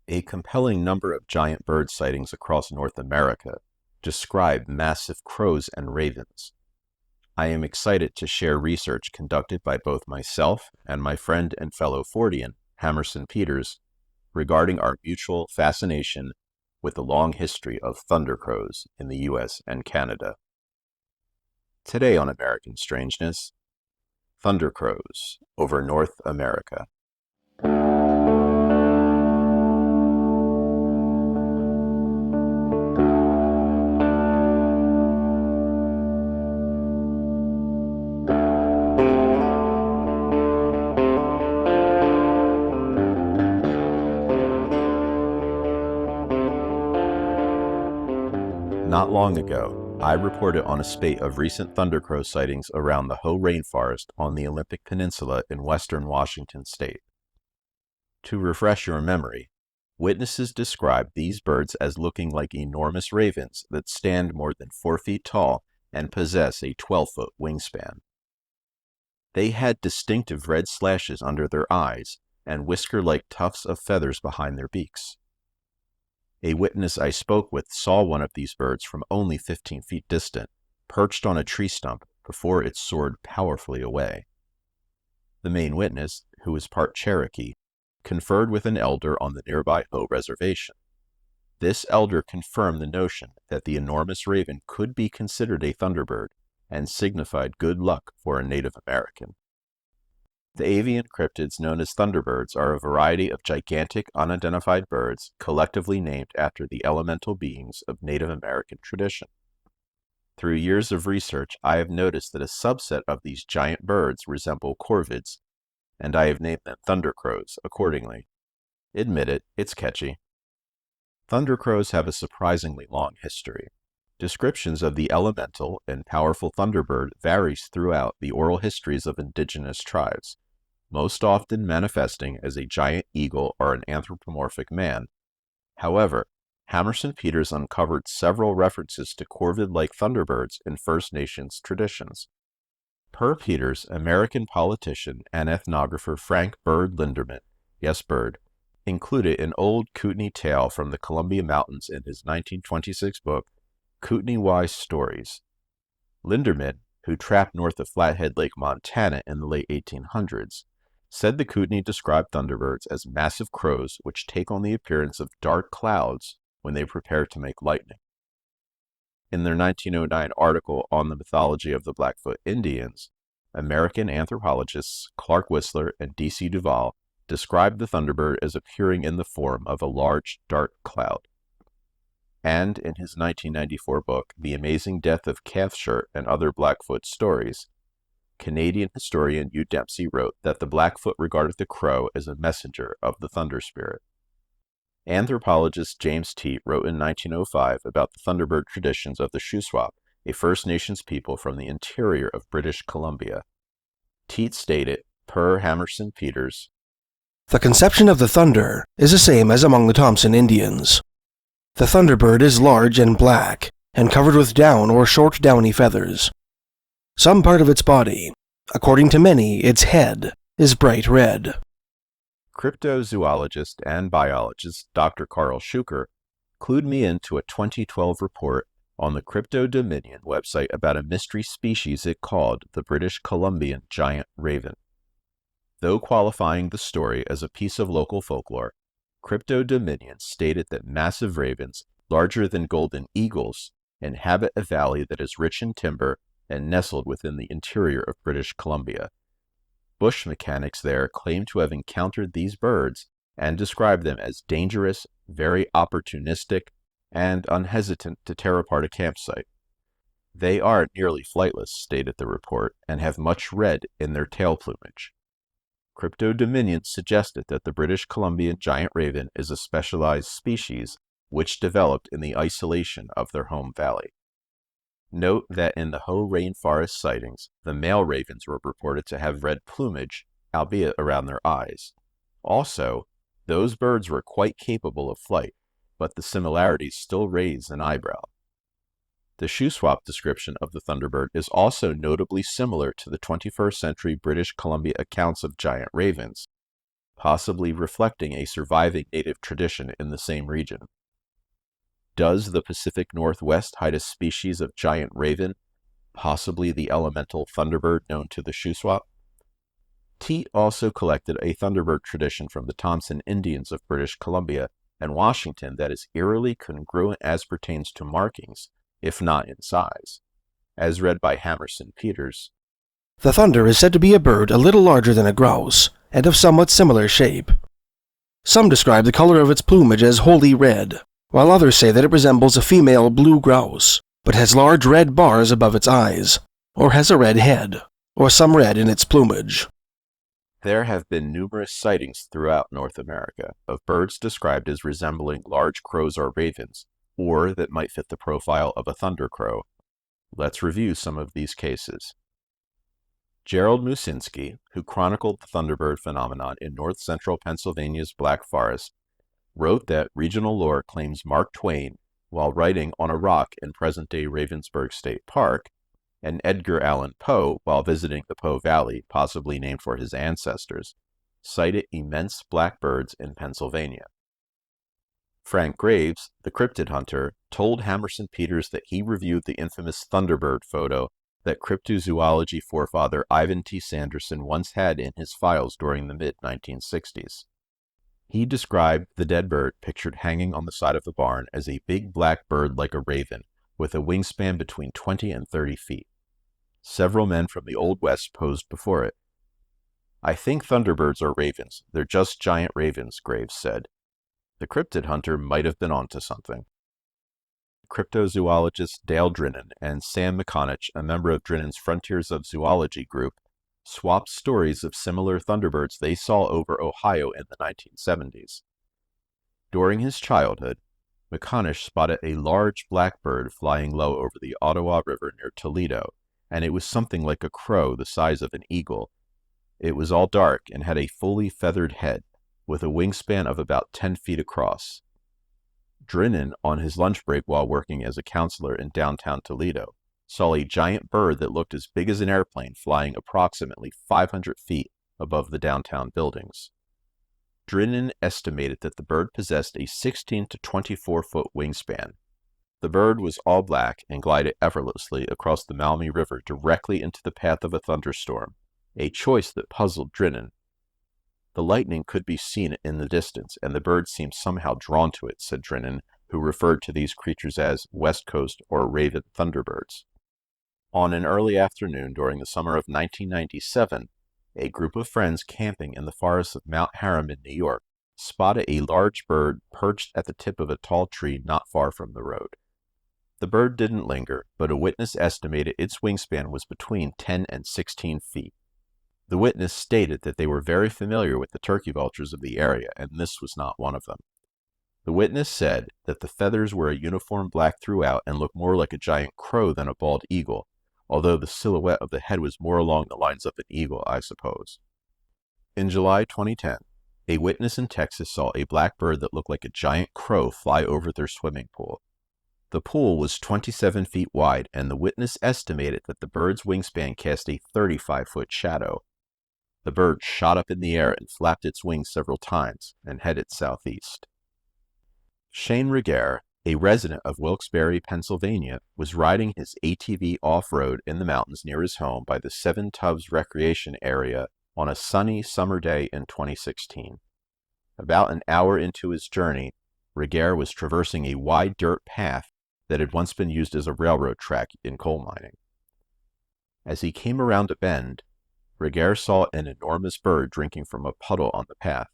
A compelling number of giant bird sightings across North America describe massive crows and ravens. I am excited to share research conducted by both myself and my friend and fellow Fortean, Hammerson Peters, regarding our mutual fascination with the long history of Thundercrows in the US and Canada. Today on American Strangeness, Thundercrows over North America. Not long ago, I reported on a spate of recent thundercrow sightings around the Hoh rainforest on the Olympic Peninsula in western Washington state. To refresh your memory, witnesses described these birds as looking like enormous ravens that stand more than 4 feet tall and possess a 12-foot wingspan. They had distinctive red slashes under their eyes and whisker-like tufts of feathers behind their beaks. A witness I spoke with saw one of these birds from only 15 feet distant, perched on a tree stump before it soared powerfully away. The main witness, who was part Cherokee, conferred with an elder on the nearby Hoh reservation. This elder confirmed the notion that the enormous raven could be considered a thunderbird and signified good luck for a Native American. The avian cryptids known as thunderbirds are a variety of gigantic unidentified birds collectively named after the elemental beings of Native American tradition. Through years of research, I have noticed that a subset of these giant birds resemble corvids, and I have named them thundercrows accordingly. Admit it, it's catchy. Thundercrows have a surprisingly long history. Descriptions of the elemental and powerful thunderbird varies throughout the oral histories of indigenous tribes, most often manifesting as a giant eagle or an anthropomorphic man. However, Hammerson Peters uncovered several references to corvid-like thunderbirds in First Nations traditions. Per Peters, American politician and ethnographer Frank Bird Linderman, yes Bird, included an old Kootenai tale from the Columbia Mountains in his 1926 book, Kootenai-Wise Stories. Linderman, who trapped north of Flathead Lake, Montana in the late 1800s, said the Kootenai described thunderbirds as massive crows which take on the appearance of dark clouds when they prepare to make lightning. In their 1909 article on the mythology of the Blackfoot Indians, American anthropologists Clark Whistler and D.C. Duval described the thunderbird as appearing in the form of a large, dark cloud. And in his 1994 book, The Amazing Death of Calfshirt and Other Blackfoot Stories, Canadian historian Hugh Dempsey wrote that the Blackfoot regarded the crow as a messenger of the thunder spirit. Anthropologist James Teat wrote in 1905 about the thunderbird traditions of the Shuswap, a First Nations people from the interior of British Columbia. Teat stated, per Hammerson Peters, "The conception of the thunder is the same as among the Thompson Indians. The thunderbird is large and black, and covered with down or short downy feathers. Some part of its body, according to many its head, is bright red." Cryptozoologist and biologist Dr. Carl Schuker clued me into a 2012 report on the Crypto Dominion website about a mystery species it called the British Columbian giant raven. Though qualifying the story as a piece of local folklore, Crypto Dominion stated that massive ravens, larger than golden eagles, inhabit a valley that is rich in timber and nestled within the interior of British Columbia. Bush mechanics there claim to have encountered these birds and describe them as dangerous, very opportunistic, and unhesitant to tear apart a campsite. They are nearly flightless, stated the report, and have much red in their tail plumage. Crypto Dominion suggested that the British Columbian giant raven is a specialized species which developed in the isolation of their home valley. Note that in the Hoh rainforest sightings, the male ravens were reported to have red plumage, albeit around their eyes. Also, those birds were quite capable of flight, but the similarities still raise an eyebrow. The Shuswap description of the Thunderbird is also notably similar to the 21st century British Columbia accounts of giant ravens. possibly reflecting a surviving native tradition in the same region. Does the Pacific Northwest hide a species of giant raven, possibly the elemental thunderbird known to the Shuswap? Teat also collected a Thunderbird tradition from the Thompson Indians of British Columbia and Washington that is eerily congruent as pertains to markings, if not in size. As read by Hammerson Peters, The thunder is said to be a bird a little larger than a grouse, and of somewhat similar shape. Some describe the color of its plumage as wholly red, while others say that it resembles a female blue grouse, but has large red bars above its eyes, or has a red head, or some red in its plumage. there have been numerous sightings throughout North America of birds described as resembling large crows or ravens, or that might fit the profile of a thundercrow. Let's review some of these cases. Gerald Musinski, who chronicled the Thunderbird phenomenon in north-central Pennsylvania's Black Forest, wrote that regional lore claims Mark Twain, while writing on a rock in present-day Ravensburg State Park, and Edgar Allan Poe, while visiting the Po Valley, possibly named for his ancestors, sighted immense black birds in Pennsylvania. Frank Graves, the cryptid hunter, told Hammerson Peters that he reviewed the infamous Thunderbird photo that cryptozoology forefather Ivan T. Sanderson once had in his files during the mid-1960s. He described the dead bird pictured hanging on the side of the barn as a big black bird like a raven, with a wingspan between 20 and 30 feet. Several men from the Old West posed before it. "I think Thunderbirds are ravens. They're just giant ravens," Graves said. The cryptid hunter might have been onto something. Cryptozoologists Dale Drinnen and Sam McConnich, a member of Drinnen's Frontiers of Zoology group, swapped stories of similar Thunderbirds they saw over Ohio in the 1970s. During his childhood, McConnich spotted a large black bird flying low over the Ottawa River near Toledo, and it was something like a crow the size of an eagle. It was all dark and had a fully feathered head, with a wingspan of about 10 feet across. Drinnen, on his lunch break while working as a counselor in downtown Toledo, saw a giant bird that looked as big as an airplane flying approximately 500 feet above the downtown buildings. Drinnen estimated that the bird possessed a 16 to 24-foot wingspan. The bird was all black and glided effortlessly across the Maumee River directly into the path of a thunderstorm, a choice that puzzled Drinnen. The lightning could be seen in the distance, and the bird seemed somehow drawn to it, said Drinnen, who referred to these creatures as West Coast or Raven Thunderbirds. On an early afternoon during the summer of 1997, a group of friends camping in the forests of Mount Harriman, New York, spotted a large bird perched at the tip of a tall tree not far from the road. The bird didn't linger, but a witness estimated its wingspan was between 10 and 16 feet. The witness stated that they were very familiar with the turkey vultures of the area, and this was not one of them. The witness said that the feathers were a uniform black throughout and looked more like a giant crow than a bald eagle, although the silhouette of the head was more along the lines of an eagle, I suppose. In July 2010, a witness in Texas saw a black bird that looked like a giant crow fly over their swimming pool. The pool was 27 feet wide, and the witness estimated that the bird's wingspan cast a 35-foot shadow. The bird shot up in the air and flapped its wings several times and headed southeast. Shane Reger, a resident of Wilkes-Barre, Pennsylvania, was riding his ATV off-road in the mountains near his home by the Seven Tubs Recreation Area on a sunny summer day in 2016. About an hour into his journey, Reger was traversing a wide dirt path that had once been used as a railroad track in coal mining. As he came around a bend, Reger saw an enormous bird drinking from a puddle on the path.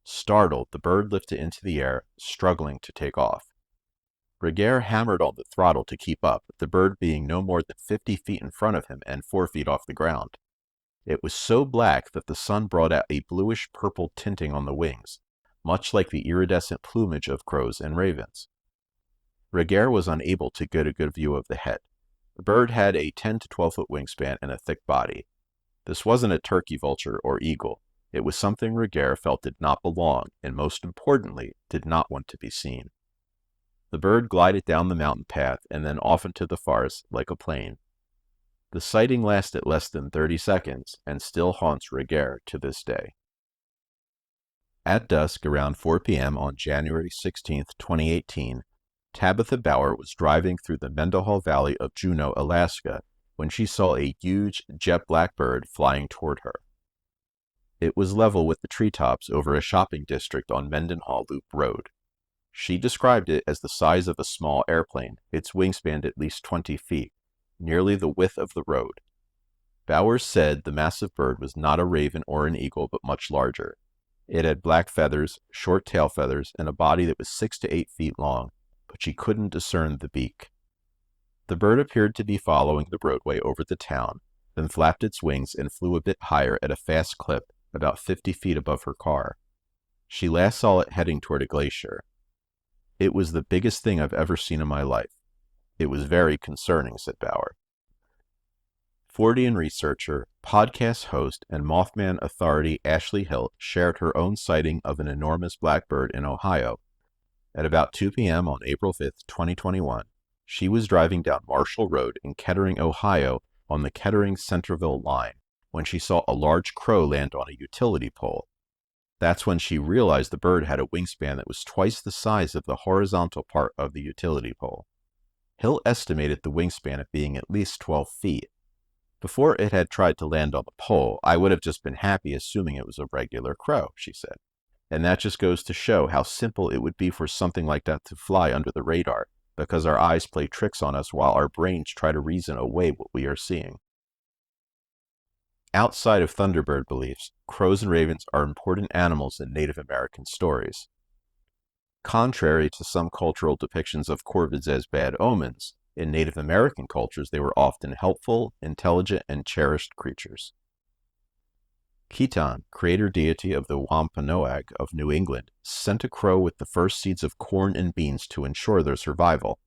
Startled, the bird lifted into the air, struggling to take off. Reger hammered on the throttle to keep up, the bird being no more than 50 feet in front of him and 4 feet off the ground. It was so black that the sun brought out a bluish-purple tinting on the wings, much like the iridescent plumage of crows and ravens. Reger was unable to get a good view of the head. The bird had a 10 to 12-foot wingspan and a thick body. This wasn't a turkey vulture or eagle. It was something Reger felt did not belong, and most importantly, did not want to be seen. The bird glided down the mountain path and then off into the forest like a plane. The sighting lasted less than 30 seconds and still haunts Reger to this day. At dusk, around 4 p.m. on January 16, 2018, Tabitha Bauer was driving through the Mendenhall Valley of Juneau, Alaska, when she saw a huge jet black bird flying toward her. It was level with the treetops over a shopping district on Mendenhall Loop Road. She described it as the size of a small airplane, its wingspan at least 20 feet, nearly the width of the road. Bowers said the massive bird was not a raven or an eagle, but much larger. It had black feathers, short tail feathers, and a body that was 6 to 8 feet long, but she couldn't discern the beak. The bird appeared to be following the roadway over the town, then flapped its wings and flew a bit higher at a fast clip, about 50 feet above her car. She last saw it heading toward a glacier. It was the biggest thing I've ever seen in my life. It was very concerning, said Bauer. Fortean researcher, podcast host, and Mothman authority Ashley Hilt shared her own sighting of an enormous blackbird in Ohio. At about 2 p.m. on April 5, 2021, she was driving down Marshall Road in Kettering, Ohio, on the Kettering-Centerville line, when she saw a large crow land on a utility pole. That's when she realized the bird had a wingspan that was twice the size of the horizontal part of the utility pole. Hill estimated the wingspan at being at least 12 feet. Before it had tried to land on the pole, I would have just been happy assuming it was a regular crow, she said. And that just goes to show how simple it would be for something like that to fly under the radar, because our eyes play tricks on us while our brains try to reason away what we are seeing. Outside of Thunderbird beliefs, crows and ravens are important animals in Native American stories. Contrary to some cultural depictions of corvids as bad omens, in Native American cultures they were often helpful, intelligent, and cherished creatures. Khitan, creator deity of the Wampanoag of New England, sent a crow with the first seeds of corn and beans to ensure their survival.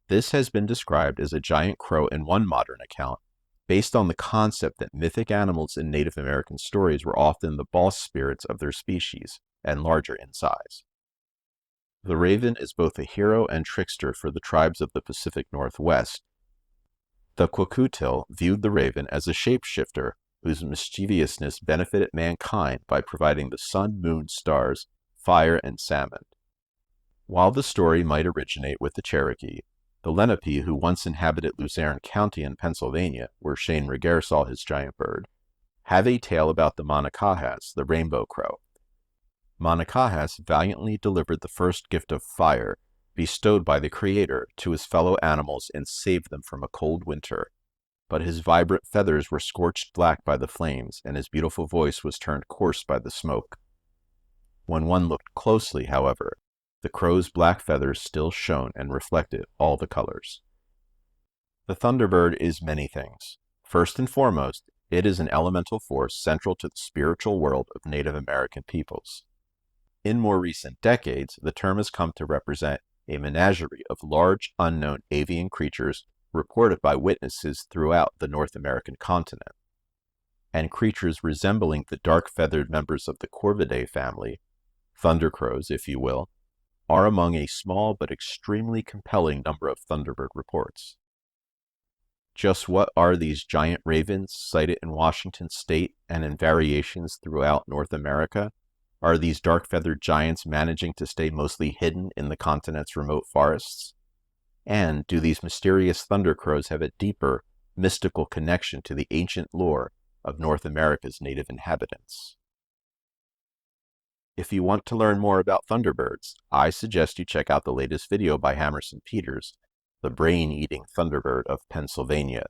This has been described as a giant crow in one modern account, based on the concept that mythic animals in Native American stories were often the boss spirits of their species, and larger in size. The raven is both a hero and trickster for the tribes of the Pacific Northwest. The Kwakiutl viewed the raven as a shapeshifter whose mischievousness benefited mankind by providing the sun, moon, stars, fire, and salmon. While the story might originate with the Cherokee, the Lenape who once inhabited Luzerne County in Pennsylvania, where Shane Reger saw his giant bird, have a tale about the Manakahas, the rainbow crow. Manakahas valiantly delivered the first gift of fire bestowed by the Creator to his fellow animals and saved them from a cold winter. But his vibrant feathers were scorched black by the flames, and his beautiful voice was turned coarse by the smoke. When one looked closely, however, the crow's black feathers still shone and reflected all the colors. The Thunderbird is many things. First and foremost, it is an elemental force central to the spiritual world of Native American peoples. In more recent decades, the term has come to represent a menagerie of large, unknown avian creatures reported by witnesses throughout the North American continent, and creatures resembling the dark-feathered members of the Corvidae family, Thundercrows, if you will, are among a small but extremely compelling number of Thunderbird reports. Just what are these giant ravens sighted in Washington state and in variations throughout North America? Are these dark-feathered giants managing to stay mostly hidden in the continent's remote forests? And do these mysterious thundercrows have a deeper, mystical connection to the ancient lore of North America's native inhabitants? If you want to learn more about Thunderbirds, I suggest you check out the latest video by Hammerson Peters, the brain-eating Thunderbird of Pennsylvania.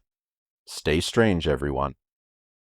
Stay strange, everyone.